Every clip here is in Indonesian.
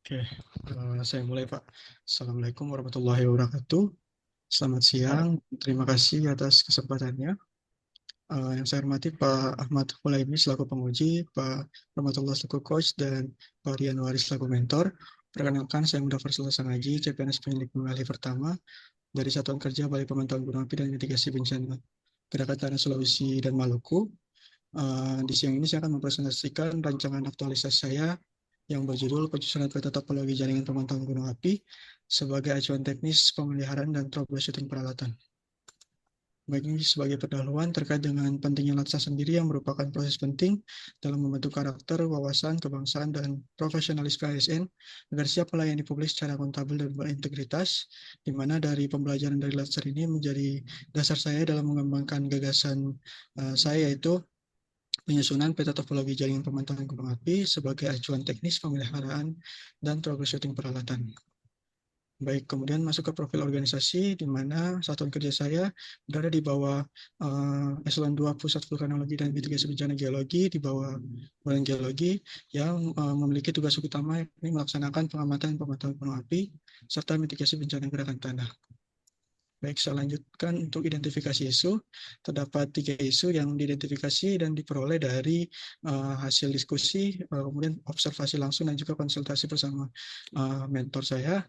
Oke, saya mulai Pak. Assalamualaikum warahmatullahi wabarakatuh. Selamat siang, terima kasih atas kesempatannya. Yang saya hormati Pak Ahmad Hulaimi selaku penguji, Pak Rahmatullah selaku coach, dan Pak Rian Waris selaku mentor. Perkenalkan, saya Mudafar Sulaiman Haji, CPNS Penyidik Pengalih Pertama dari Satuan Kerja Balai Pemantauan Gunung Api dan Mitigasi Bencana Gerakan Tanah Sulawesi dan Maluku. Di siang ini saya akan mempresentasikan rancangan aktualisasi saya yang berjudul Penyusunan Peta Topologi Jaringan Pemantauan Gunung Api sebagai acuan teknis pemeliharaan dan troubleshooting peralatan. Baik, ini sebagai pendahuluan terkait dengan pentingnya LATSA sendiri yang merupakan proses penting dalam membentuk karakter, wawasan, kebangsaan, dan profesionalis KSN agar siap melayani publik secara akuntabel dan berintegritas, di mana dari pembelajaran dari LATSA ini menjadi dasar saya dalam mengembangkan gagasan saya, yaitu penyusunan peta topologi jaringan pemantauan gunung api sebagai acuan teknis pemeliharaan dan troubleshooting peralatan. Baik, kemudian masuk ke profil organisasi, di mana satuan kerja saya berada di bawah Eselon 2 Pusat Vulkanologi dan Mitigasi Bencana Geologi, di bawah Badan Geologi, yang memiliki tugas utama yakni melaksanakan pengamatan pemantauan gunung api, serta mitigasi bencana gerakan tanah. Baik, saya lanjutkan untuk identifikasi isu. Terdapat 3 isu yang diidentifikasi dan diperoleh dari hasil diskusi, kemudian observasi langsung dan juga konsultasi bersama mentor saya.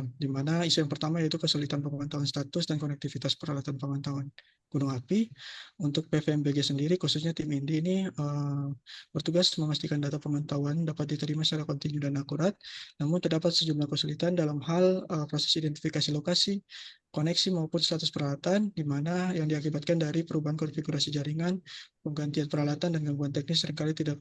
Di mana isu yang pertama yaitu kesulitan pemantauan status dan konektivitas peralatan pemantauan gunung api. Untuk PVMBG sendiri, khususnya tim INDI ini bertugas memastikan data pemantauan dapat diterima secara kontinu dan akurat, namun terdapat sejumlah kesulitan dalam hal proses identifikasi lokasi, koneksi maupun status peralatan, di mana yang diakibatkan dari perubahan konfigurasi jaringan, penggantian peralatan, dan gangguan teknis seringkali tidak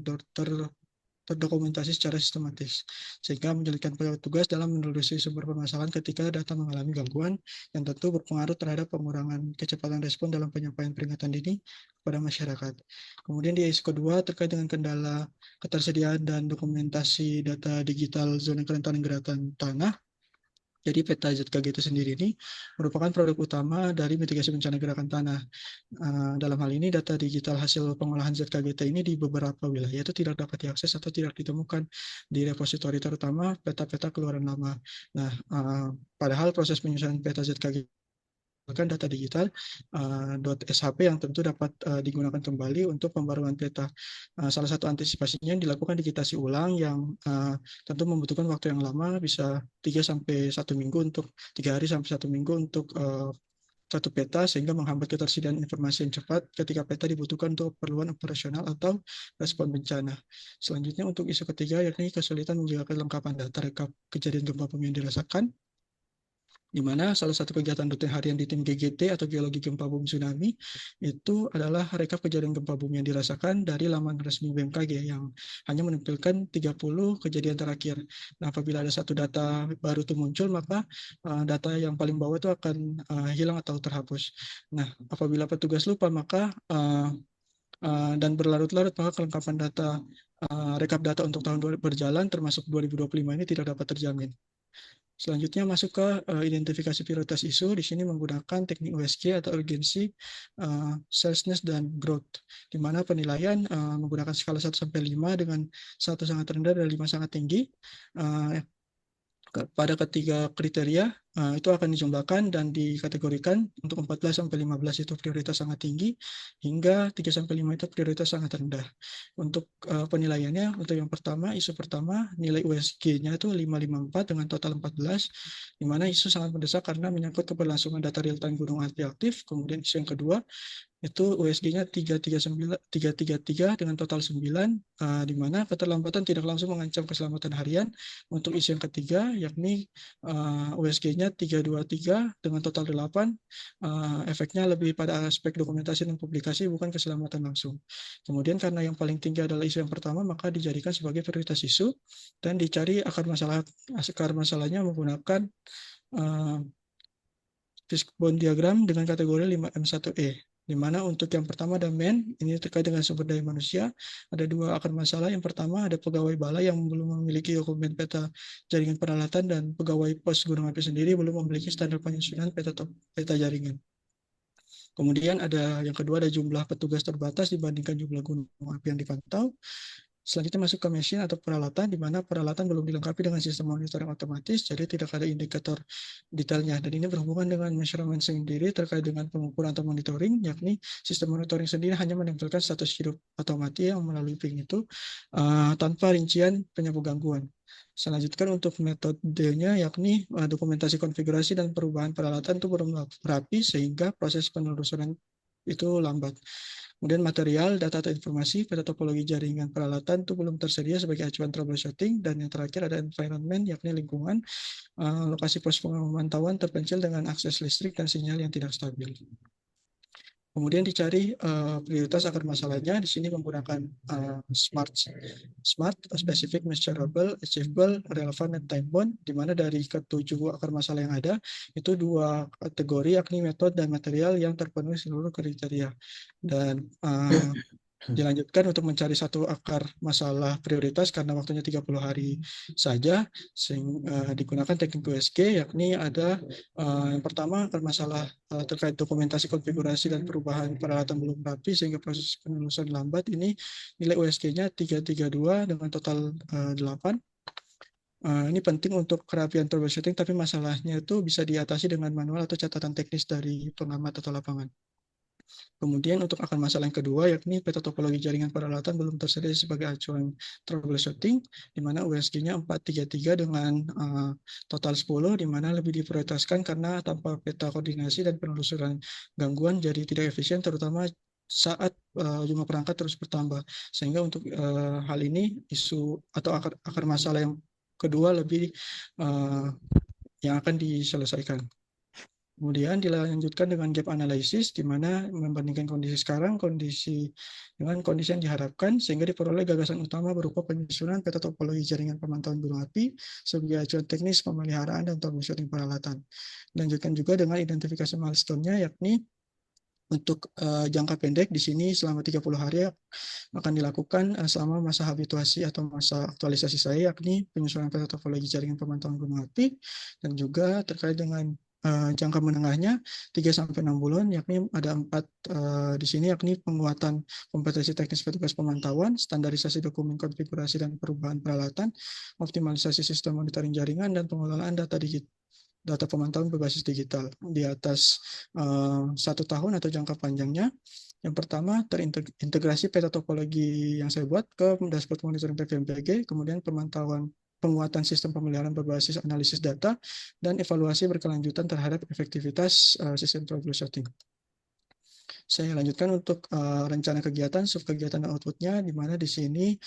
terdokumentasi secara sistematis, sehingga menyulitkan petugas dalam menelusuri sumber permasalahan ketika data mengalami gangguan yang tentu berpengaruh terhadap pengurangan kecepatan respon dalam penyampaian peringatan dini kepada masyarakat. Kemudian di isu kedua terkait dengan kendala ketersediaan dan dokumentasi data digital zona kerentanan gerakan tanah. Jadi peta ZKG itu sendiri ini merupakan produk utama dari mitigasi bencana gerakan tanah. Dalam hal ini data digital hasil pengolahan ZKGT ini di beberapa wilayah itu tidak dapat diakses atau tidak ditemukan di repositori, terutama peta-peta keluaran lama. Nah, padahal proses penyusunan peta ZKG data digital .shp yang tentu dapat digunakan kembali untuk pembaruan peta. Salah satu antisipasinya yang dilakukan digitasi ulang yang tentu membutuhkan waktu yang lama, bisa 3 sampai 1 minggu untuk 3 hari sampai 1 minggu untuk satu peta, sehingga menghambat ketersediaan informasi yang cepat ketika peta dibutuhkan untuk keperluan operasional atau respon bencana. Selanjutnya untuk isu ketiga yakni kesulitan menjaga kelengkapan data rekap kejadian gempa bumi yang dirasakan, di mana salah satu kegiatan rutin harian di tim GGT atau Geologi Gempa Bumi Tsunami itu adalah rekap kejadian gempa bumi yang dirasakan dari laman resmi BMKG yang hanya menampilkan 30 kejadian terakhir. Nah, apabila ada satu data baru itu muncul, maka data yang paling bawah itu akan hilang atau terhapus. Nah, apabila petugas lupa maka dan berlarut-larut, maka kelengkapan data rekap data untuk tahun berjalan termasuk 2025 ini tidak dapat terjamin. Selanjutnya masuk ke identifikasi prioritas isu. Di sini menggunakan teknik USG atau urgensi, seriousness, dan growth, di mana penilaian menggunakan skala 1 sampai 5 dengan 1 sangat rendah dan 5 sangat tinggi. Pada ketiga kriteria itu akan dijumlahkan dan dikategorikan. Untuk 14 sampai 15 itu prioritas sangat tinggi, hingga 3 sampai 5 itu prioritas sangat rendah. Untuk penilaiannya, untuk yang pertama, isu pertama, nilai USG-nya itu 554 dengan total 14, di mana isu sangat mendesak karena menyangkut keberlangsungan data real time gunung api aktif. Kemudian isu yang kedua, itu USG-nya 333 dengan total 9, di mana keterlambatan tidak langsung mengancam keselamatan harian. Untuk isu yang ketiga, yakni USG-nya 323 dengan total 8, efeknya lebih pada aspek dokumentasi dan publikasi, bukan keselamatan langsung. Kemudian karena yang paling tinggi adalah isu yang pertama, maka dijadikan sebagai prioritas isu dan dicari akar masalahnya menggunakan fishbone diagram dengan kategori 5M1E, di mana untuk yang pertama ada men, ini terkait dengan sumber daya manusia. Ada 2 akar masalah. Yang pertama ada pegawai balai yang belum memiliki dokumen peta jaringan peralatan, dan pegawai pos gunung api sendiri belum memiliki standar penyusunan peta jaringan. Kemudian ada yang kedua, ada jumlah petugas terbatas dibandingkan jumlah gunung api yang dipantau. Selanjutnya masuk ke mesin atau peralatan, di mana peralatan belum dilengkapi dengan sistem monitoring otomatis, jadi tidak ada indikator detailnya. Dan ini berhubungan dengan measurement sendiri terkait dengan pengukuran atau monitoring, yakni sistem monitoring sendiri hanya menempelkan status hidup atau mati yang melalui ping itu tanpa rincian penyebab gangguan. Selanjutnya untuk metodenya, yakni dokumentasi konfigurasi dan perubahan peralatan itu belum rapi sehingga proses penelusuran itu lambat. Kemudian material, data atau informasi pada topologi jaringan peralatan itu belum tersedia sebagai acuan troubleshooting. Dan yang terakhir ada environment, yakni lingkungan, lokasi pos pemantauan terpencil dengan akses listrik dan sinyal yang tidak stabil. Kemudian dicari prioritas akar masalahnya. Di sini menggunakan SMART, Specific, Measurable, Achievable, Relevant, dan Time Bound, di mana dari ketujuh akar masalah yang ada, itu 2 kategori, yakni metode dan material yang terpenuhi seluruh kriteria. Dan dilanjutkan untuk mencari satu akar masalah prioritas karena waktunya 30 hari saja, digunakan teknik USG, yakni ada yang pertama akar masalah terkait dokumentasi konfigurasi dan perubahan peralatan belum rapi sehingga proses penelusuran lambat. Ini nilai USG-nya 332 dengan total 8. Ini penting untuk kerapian troubleshooting, tapi masalahnya itu bisa diatasi dengan manual atau catatan teknis dari pengamat atau lapangan. Kemudian untuk akar masalah yang kedua, yakni peta topologi jaringan peralatan belum tersedia sebagai acuan troubleshooting, di mana USG-nya 433 dengan total 10, di mana lebih diprioritaskan karena tanpa peta koordinasi dan penelusuran gangguan jadi tidak efisien, terutama saat jumlah perangkat terus bertambah. Sehingga untuk hal ini, isu atau akar masalah yang kedua lebih yang akan diselesaikan. Kemudian dilanjutkan dengan gap analysis, di mana membandingkan kondisi sekarang dengan kondisi yang diharapkan, sehingga diperoleh gagasan utama berupa penyusunan peta topologi jaringan pemantauan gunung api sebagai acuan teknis pemeliharaan dan troubleshooting peralatan. Dilanjutkan juga dengan identifikasi milestone-nya, yakni untuk jangka pendek di sini selama 30 hari akan dilakukan selama masa habituasi atau masa aktualisasi saya, yakni penyusunan peta topologi jaringan pemantauan gunung api, dan juga terkait dengan jangka menengahnya 3-6 bulan, yakni ada 4 di sini, yakni penguatan kompetensi teknis petugas pemantauan, standarisasi dokumen konfigurasi dan perubahan peralatan, optimalisasi sistem monitoring jaringan, dan pengelolaan data pemantauan berbasis digital di atas 1 tahun atau jangka panjangnya. Yang pertama, terintegrasi peta topologi yang saya buat ke dashboard monitoring PVMPG, kemudian penguatan sistem pemeliharaan berbasis analisis data, dan evaluasi berkelanjutan terhadap efektivitas sistem troubleshooting. Saya lanjutkan untuk rencana kegiatan, subkegiatan dan outputnya, di mana di sini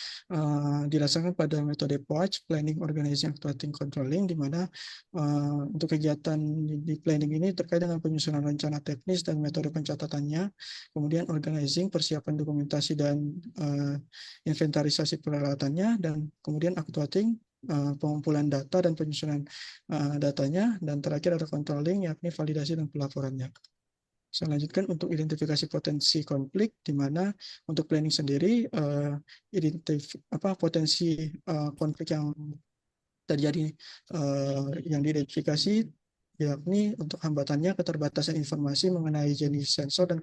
dilaksanakan pada metode POAC, Planning, Organizing, Actuating, Controlling, di mana untuk kegiatan di planning ini terkait dengan penyusunan rencana teknis dan metode pencatatannya, kemudian organizing, persiapan dokumentasi dan inventarisasi peralatannya, dan kemudian actuating, pengumpulan data dan penyusunan datanya, dan terakhir ada controlling, yakni validasi dan pelaporannya. Saya lanjutkan untuk identifikasi potensi konflik, di mana untuk planning sendiri potensi konflik yang terjadi yang diidentifikasi, yakni untuk hambatannya keterbatasan informasi mengenai jenis sensor dan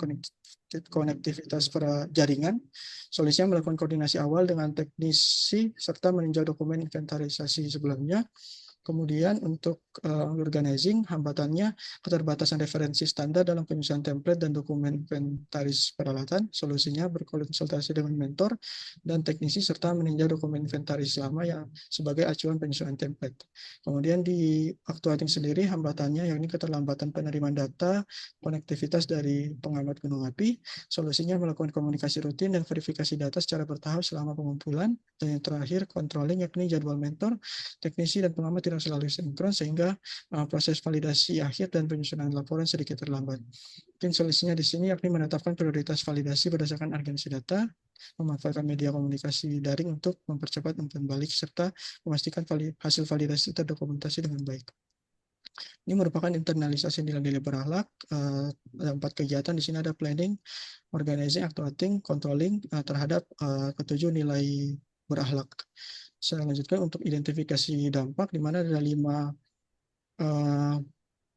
konektivitas jaringan. Solusinya melakukan koordinasi awal dengan teknisi serta meninjau dokumen inventarisasi sebelumnya. Kemudian untuk organizing, hambatannya keterbatasan referensi standar dalam penyusunan template dan dokumen inventaris peralatan. Solusinya berkonsultasi dengan mentor dan teknisi serta meninjau dokumen inventaris lama yang sebagai acuan penyusunan template. Kemudian di actuating sendiri, hambatannya yakni keterlambatan penerimaan data, konektivitas dari pengamat gunung api. Solusinya melakukan komunikasi rutin dan verifikasi data secara bertahap selama pengumpulan. Dan yang terakhir, controlling, yakni jadwal mentor, teknisi dan pengamat tidak selalu sinkron sehingga proses validasi akhir dan penyusunan laporan sedikit terlambat. Mungkin solusinya di sini yakni menetapkan prioritas validasi berdasarkan urgensi data, memanfaatkan media komunikasi daring untuk mempercepat umpan balik serta memastikan hasil validasi terdokumentasi dengan baik. Ini merupakan internalisasi nilai-nilai berakhlak. Ada 4 kegiatan di sini, ada planning, organizing, actuating, controlling terhadap ketujuh nilai berakhlak. Saya lanjutkan untuk identifikasi dampak, di mana ada 5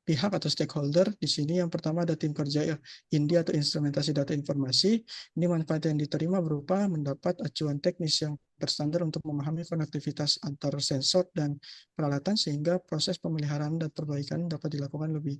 pihak atau stakeholder. Di sini yang pertama ada tim kerja INDI atau instrumentasi data informasi. Ini manfaat yang diterima berupa mendapat acuan teknis yang terstandar untuk memahami konektivitas antar sensor dan peralatan sehingga proses pemeliharaan dan perbaikan dapat dilakukan lebih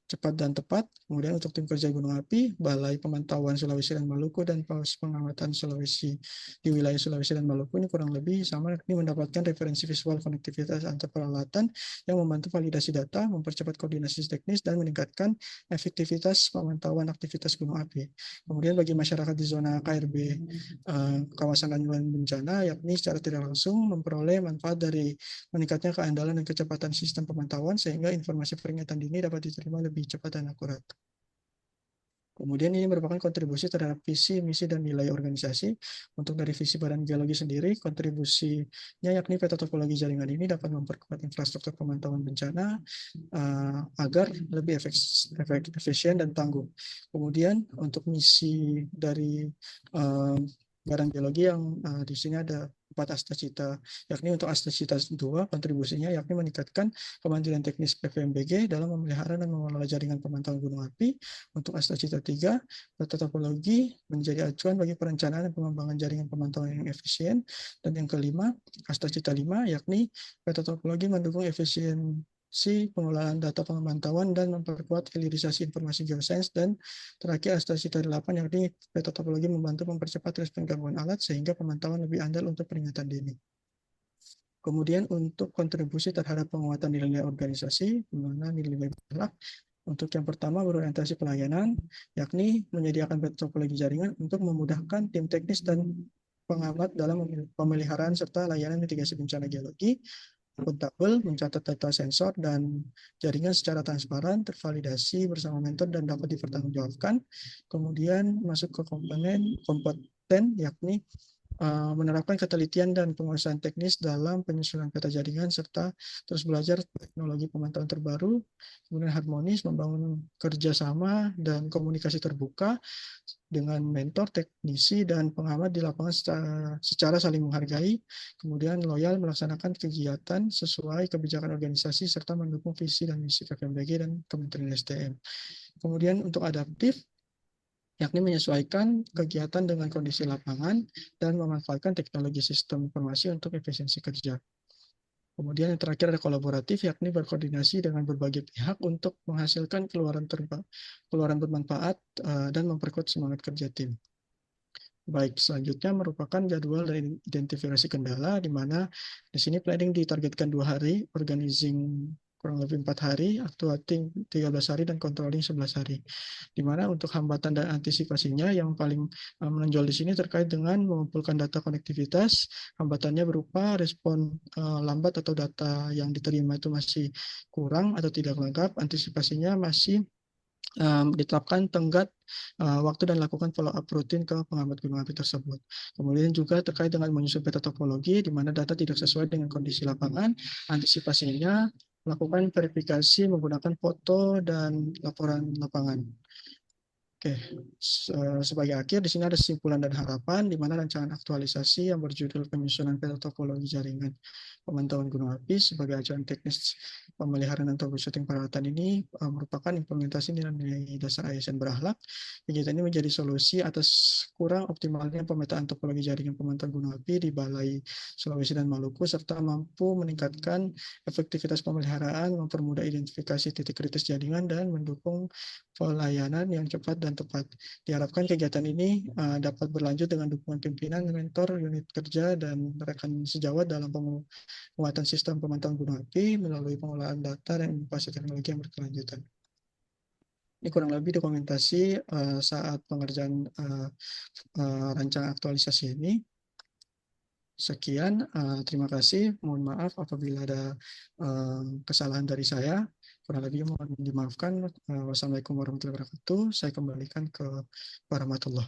cepat dan tepat. Kemudian untuk tim kerja Gunung Api, Balai Pemantauan Sulawesi dan Maluku dan Pos Pengamatan Sulawesi di wilayah Sulawesi dan Maluku ini kurang lebih sama, yakni mendapatkan referensi visual konektivitas antar peralatan yang membantu validasi data, mempercepat koordinasi teknis, dan meningkatkan efektivitas pemantauan aktivitas gunung api. Kemudian bagi masyarakat di zona KRB kawasan rawan bencana, yakni secara tidak langsung memperoleh manfaat dari meningkatnya keandalan dan kecepatan sistem pemantauan sehingga informasi peringatan dini dapat diterima lebih cepat dan akurat. Kemudian ini merupakan kontribusi terhadap visi, misi, dan nilai organisasi. Untuk dari visi Badan Geologi sendiri, kontribusinya yakni peta topologi jaringan ini dapat memperkuat infrastruktur pemantauan bencana agar lebih efisien dan tangguh. Kemudian untuk misi dari Badan Geologi yang di sini ada 4 asta cita, yakni untuk asta cita 2 kontribusinya yakni meningkatkan kemandirian teknis PVMBG dalam memelihara dan mengelola jaringan pemantauan gunung api. Untuk asta cita 3, peta topologi menjadi acuan bagi perencanaan dan pengembangan jaringan pemantauan yang efisien. Dan yang kelima, asta cita 5, yakni peta topologi mendukung efisien pengelolaan data pemantauan dan memperkuat hilirisasi informasi geosains. Dan terakhir asta cita 8, yakni peta topologi membantu mempercepat respon gabungan alat sehingga pemantauan lebih andal untuk peringatan dini. Kemudian untuk kontribusi terhadap penguatan nilai organisasi, di mana nilai bergerak. Untuk yang pertama berorientasi pelayanan, yakni menyediakan peta topologi jaringan untuk memudahkan tim teknis dan pengamat dalam pemeliharaan serta layanan mitigasi bencana geologi. Akuntabel, mencatat data sensor dan jaringan secara transparan, tervalidasi bersama mentor dan dapat dipertanggungjawabkan. Kemudian masuk ke kompeten, yakni menerapkan ketelitian dan penguasaan teknis dalam penyusunan peta jaringan serta terus belajar teknologi pemantauan terbaru. Kemudian harmonis, membangun kerjasama dan komunikasi terbuka dengan mentor, teknisi, dan pengamat di lapangan secara saling menghargai. Kemudian loyal melaksanakan kegiatan sesuai kebijakan organisasi serta mendukung visi dan misi KPMBG dan Kementerian SDM. Kemudian untuk adaptif, yakni menyesuaikan kegiatan dengan kondisi lapangan dan memanfaatkan teknologi sistem informasi untuk efisiensi kerja. Kemudian yang terakhir ada kolaboratif, yakni berkoordinasi dengan berbagai pihak untuk menghasilkan keluaran bermanfaat dan memperkuat semangat kerja tim. Baik, selanjutnya merupakan jadwal dan identifikasi kendala, di mana di sini planning ditargetkan 2 hari, organizing kurang lebih 4 hari, actuating 13 hari, dan controlling 11 hari. Di mana untuk hambatan dan antisipasinya yang paling menonjol di sini terkait dengan mengumpulkan data konektivitas. Hambatannya berupa respon lambat atau data yang diterima itu masih kurang atau tidak lengkap. Antisipasinya masih ditetapkan tenggat waktu dan lakukan follow up rutin ke pengamat gunung api tersebut. Kemudian juga terkait dengan menyusun peta topologi di mana data tidak sesuai dengan kondisi lapangan, antisipasinya melakukan verifikasi menggunakan foto dan laporan lapangan. Oke, sebagai akhir di sini ada kesimpulan dan harapan di mana rancangan aktualisasi yang berjudul penyusunan peta topologi jaringan pemantauan gunung api sebagai acuan teknis pemeliharaan dan troubleshooting peralatan ini merupakan implementasi nilai dasar ASN berakhlak. Kegiatan ini menjadi solusi atas kurang optimalnya pemetaan topologi jaringan pemantauan gunung api di Balai Sulawesi dan Maluku serta mampu meningkatkan efektivitas pemeliharaan, mempermudah identifikasi titik kritis jaringan dan mendukung pelayanan yang cepat dan tepat. Diharapkan kegiatan ini dapat berlanjut dengan dukungan pimpinan, mentor, unit kerja, dan rekan sejawat dalam penguatan sistem pemantauan gunung api melalui pengolahan data dan inovasi teknologi yang berkelanjutan. Ini kurang lebih dokumentasi saat pengerjaan rancangan aktualisasi ini. Sekian, terima kasih. Mohon maaf apabila ada kesalahan dari saya. Kurang lebih mohon dimaafkan. Wassalamualaikum warahmatullahi wabarakatuh. Saya kembalikan ke warahmatullah.